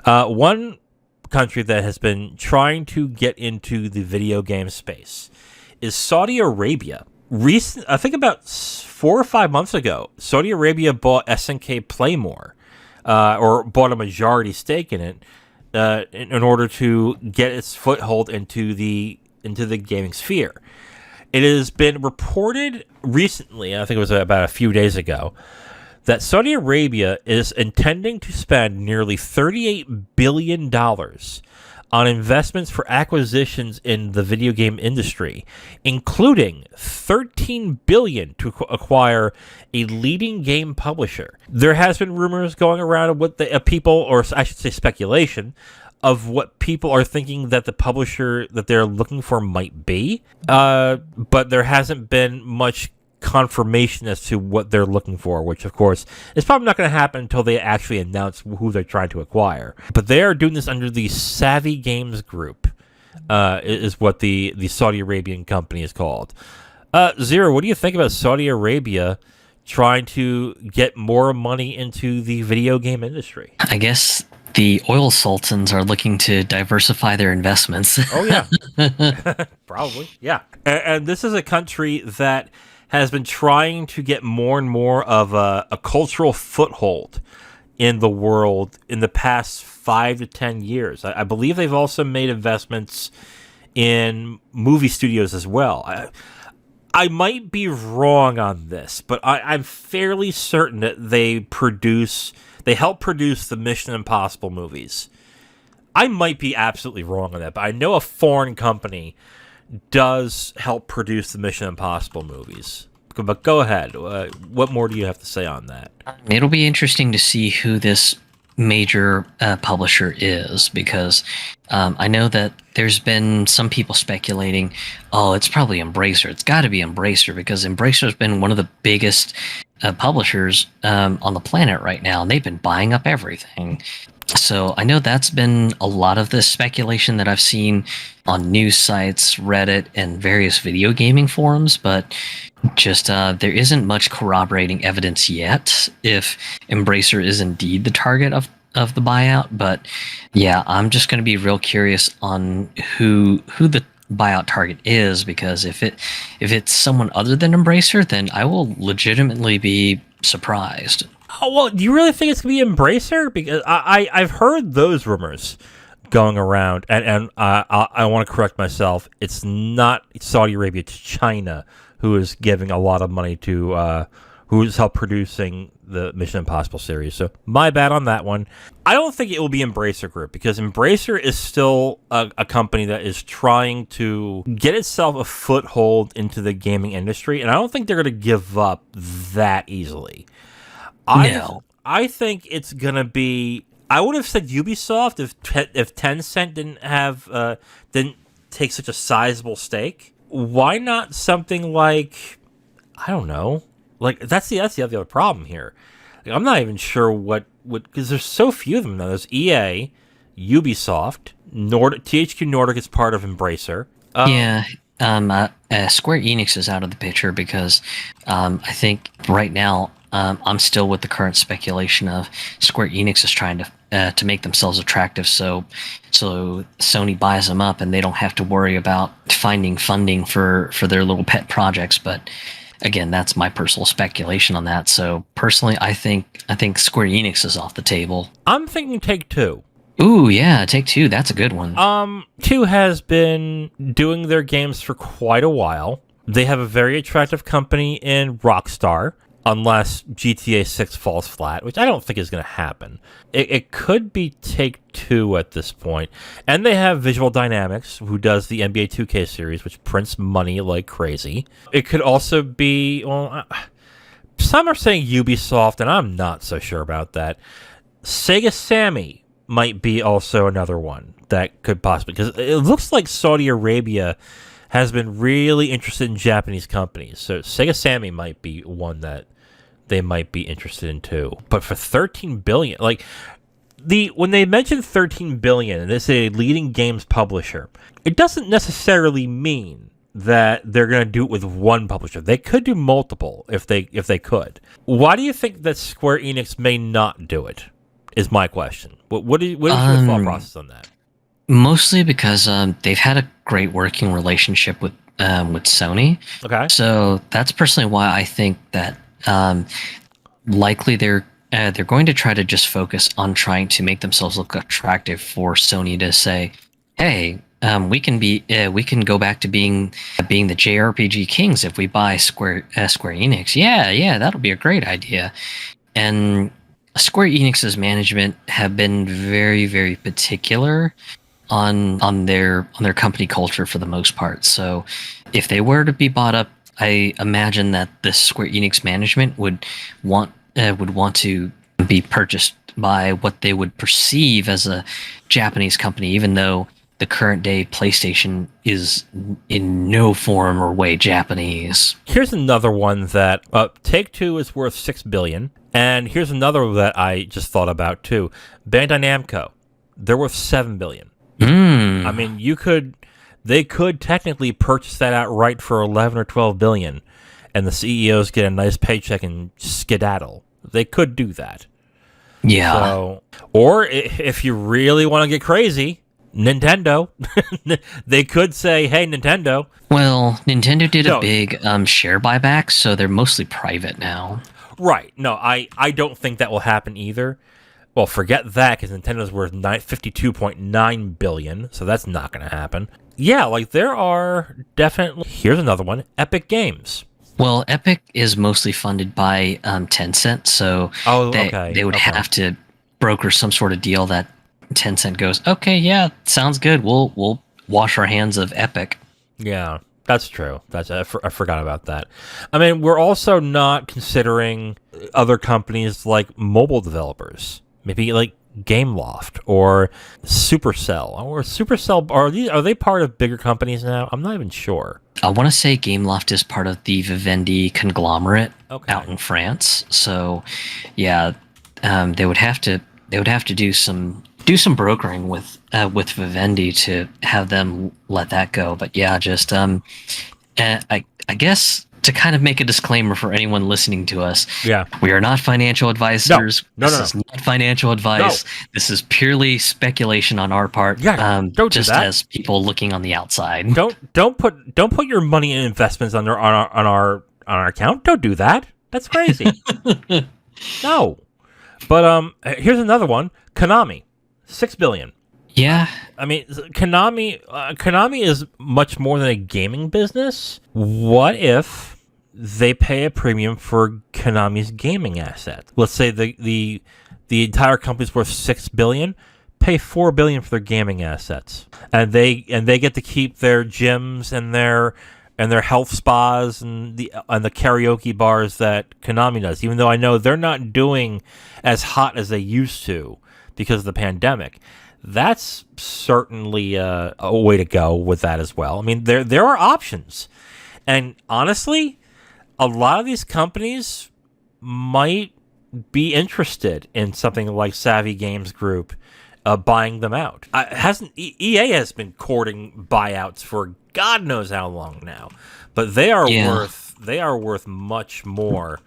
One country that has been trying to get into the video game space is Saudi Arabia. I think about 4 or 5 months ago, Saudi Arabia bought SNK Playmore, or bought a majority stake in it, in order to get its foothold into the gaming sphere. It has been reported recently, I think it was about a few days ago, that Saudi Arabia is intending to spend nearly $38 billion on investments for acquisitions in the video game industry, including $13 billion to acquire a leading game publisher. There has been rumors going around of what the people, or I should say speculation, of what people are thinking that the publisher that they're looking for might be, but there hasn't been much confirmation as to what they're looking for, which of course is probably not going to happen until they actually announce who they're trying to acquire. But they are doing this under the Savvy Games Group, is what the Saudi Arabian company is called. Zero, what do you think about Saudi Arabia trying to get more money into the video game industry? I guess the oil sultans are looking to diversify their investments. Oh yeah, probably, yeah. And this is a country that has been trying to get more and more of a cultural foothold in the world in the past 5 to 10 years. I believe they've also made investments in movie studios as well. I might be wrong on this, but I'm fairly certain that they help produce the Mission Impossible movies. I might be absolutely wrong on that, but I know a foreign company does help produce the Mission Impossible movies. But go ahead. What more do you have to say on that? It'll be interesting to see who this major publisher is, because I know that there's been some people speculating, oh, it's probably Embracer. It's got to be Embracer, because Embracer has been one of the biggest publishers on the planet right now, and they've been buying up everything. So I know that's been a lot of the speculation that I've seen on news sites, Reddit, and various video gaming forums, but just there isn't much corroborating evidence yet if Embracer is indeed the target of the buyout. But yeah, I'm just going to be real curious on who the buyout target is, because if it's someone other than Embracer, then I will legitimately be surprised. Oh, well, do you really think it's going to be Embracer? Because I've heard those rumors going around, and I want to correct myself. It's not Saudi Arabia, it's China who is giving a lot of money to, who's helped producing the Mission Impossible series. So my bad on that one. I don't think it will be Embracer Group, because Embracer is still a company that is trying to get itself a foothold into the gaming industry, and I don't think they're going to give up that easily. I think it's gonna be. I would have said Ubisoft if Tencent didn't take such a sizable stake. Why not something like, I don't know, like that's the other problem here. Like, I'm not even sure what because there's so few of them now. There's EA, Ubisoft, THQ Nordic is part of Embracer. Square Enix is out of the picture, because I think right now. I'm still with the current speculation of Square Enix is trying to make themselves attractive, so Sony buys them up and they don't have to worry about finding funding for their little pet projects. But again, that's my personal speculation on that. So personally, I think Square Enix is off the table. I'm thinking Take-Two. Ooh, yeah, Take-Two. That's a good one. Two has been doing their games for quite a while. They have a very attractive company in Rockstar. Unless GTA 6 falls flat, which I don't think is going to happen. It could be Take-Two at this point. And they have Visual Dynamics, who does the NBA 2K series, which prints money like crazy. It could also be, well, some are saying Ubisoft, and I'm not so sure about that. Sega Sammy might be also another one that could possibly, because it looks like Saudi Arabia has been really interested in Japanese companies. So Sega Sammy might be one that they might be interested in too. But for $13 billion, like when they mention $13 billion and it's a leading games publisher, it doesn't necessarily mean that they're going to do it with one publisher. They could do multiple if they could. Why do you think that Square Enix may not do it? Is my question. What is your thought process on that? Mostly because they've had a great working relationship with Sony. Okay. So that's personally why I think that likely they're going to try to just focus on trying to make themselves look attractive for Sony to say, hey, we can go back to being the JRPG kings if we buy Square Enix. Yeah, that'll be a great idea. And Square Enix's management have been very, very particular on their company culture for the most part. So if they were to be bought up, I imagine that the Square Enix management would want to be purchased by what they would perceive as a Japanese company, even though the current day PlayStation is in no form or way Japanese. Here's another one that Take-Two is worth $6 billion, and here's another that I just thought about too. Bandai Namco, they're worth $7 billion. I mean, they could technically purchase that outright for 11 or 12 billion, and the CEOs get a nice paycheck and skedaddle. They could do that. Yeah. So, or if you really want to get crazy, Nintendo, they could say, "Hey, Nintendo." Well, Nintendo did a big share buyback, so they're mostly private now. Right. No, I don't think that will happen either. Well, forget that, because Nintendo's worth $52.9 billion, so that's not going to happen. Yeah, like there are definitely... Here's another one, Epic Games. Well, Epic is mostly funded by Tencent, so they would have to broker some sort of deal that Tencent goes, okay, yeah, sounds good. We'll wash our hands of Epic. Yeah, that's true. I forgot about that. I mean, we're also not considering other companies like mobile developers. Maybe like Gameloft or Supercell. Are they part of bigger companies now? I'm not even sure. I want to say Gameloft is part of the Vivendi conglomerate out in France. So, yeah, they would have to do some brokering with Vivendi to have them let that go. But yeah, just I guess to kind of make a disclaimer for anyone listening to us, we are not financial advisors. No. This is not financial advice. No. This is purely speculation on our part. Don't just do that. As people looking on the outside. Don't put your money in investments on our account. Don't do that. That's crazy. No. But here's another one. Konami, $6 billion. Yeah. I mean, Konami is much more than a gaming business. What if they pay a premium for Konami's gaming asset? Let's say the entire company's worth $6 billion. Pay $4 billion for their gaming assets, and they get to keep their gyms and their health spas and the karaoke bars that Konami does. Even though I know they're not doing as hot as they used to because of the pandemic. That's certainly a way to go with that as well. I mean, there are options. And honestly, a lot of these companies might be interested in something like Savvy Games Group buying them out. EA has been courting buyouts for God knows how long now. But they are worth much more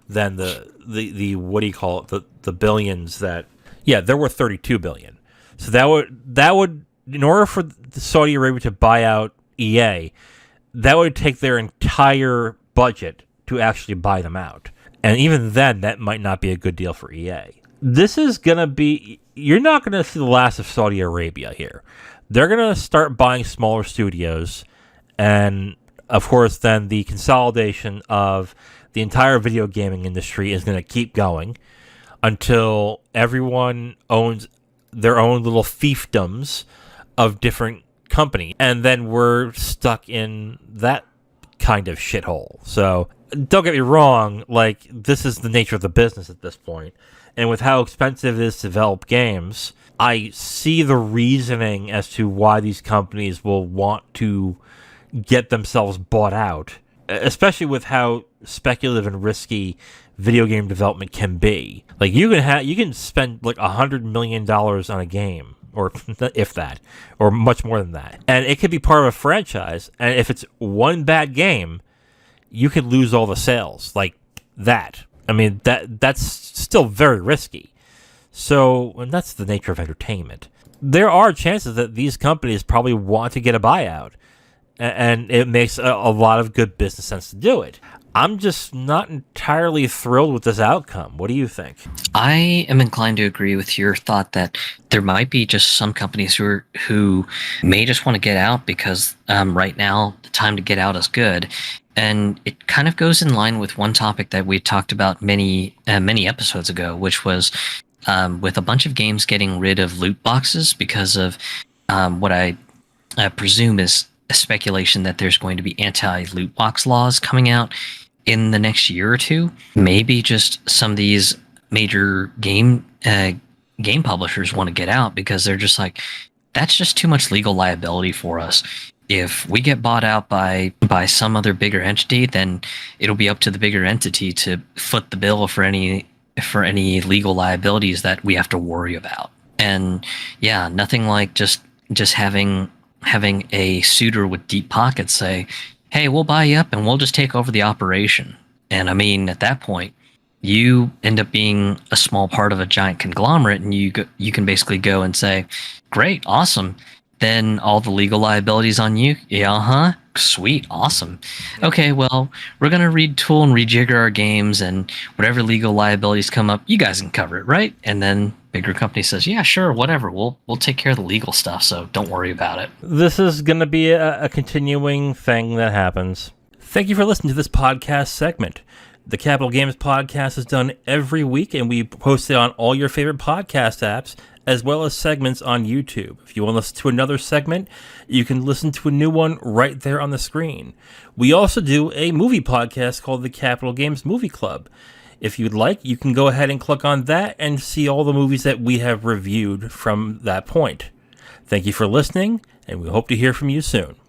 than the what do you call it? The billions that they're worth $32 billion. So that would in order for Saudi Arabia to buy out EA, that would take their entire budget to actually buy them out. And even then, that might not be a good deal for EA. This is going to be... You're not going to see the last of Saudi Arabia here. They're going to start buying smaller studios. And, of course, then the consolidation of the entire video gaming industry is going to keep going until everyone owns their own little fiefdoms of different company, and then we're stuck in that kind of shithole. So don't get me wrong, like this is the nature of the business at this point, and with how expensive it is to develop games, I see the reasoning as to why these companies will want to get themselves bought out, especially with how speculative and risky video game development can be. Like you can spend like $100 million on a game, or if that, or much more than that, and it could be part of a franchise. And if it's one bad game, you could lose all the sales like that. I mean that's still very risky. So, and that's the nature of entertainment. There are chances that these companies probably want to get a buyout, and it makes a lot of good business sense to do it. I'm just not entirely thrilled with this outcome. What do you think? I am inclined to agree with your thought that there might be just some companies who may just want to get out because right now the time to get out is good, and it kind of goes in line with one topic that we talked about many episodes ago, which was with a bunch of games getting rid of loot boxes because of what I presume is a speculation that there's going to be anti-loot box laws coming out in the next year or two. Maybe just some of these major game publishers want to get out because they're just like, that's just too much legal liability for us. If we get bought out by some other bigger entity, then it'll be up to the bigger entity to foot the bill for any legal liabilities that we have to worry about. And yeah, nothing like just having a suitor with deep pockets say, hey, we'll buy you up and we'll just take over the operation. And I mean, at that point, you end up being a small part of a giant conglomerate, and you can basically go and say, great, awesome. Then all the legal liabilities on you. Yeah, sweet, awesome. Okay, well, we're going to retool and rejigger our games, and whatever legal liabilities come up, you guys can cover it, right? And then bigger company says, yeah, sure, whatever. We'll take care of the legal stuff, so don't worry about it. This is going to be a continuing thing that happens. Thank you for listening to this podcast segment. The Capital Games podcast is done every week, and we post it on all your favorite podcast apps, as well as segments on YouTube. If you want to listen to another segment, you can listen to a new one right there on the screen. We also do a movie podcast called the Capital Games Movie Club. If you'd like, you can go ahead and click on that and see all the movies that we have reviewed from that point. Thank you for listening, and we hope to hear from you soon.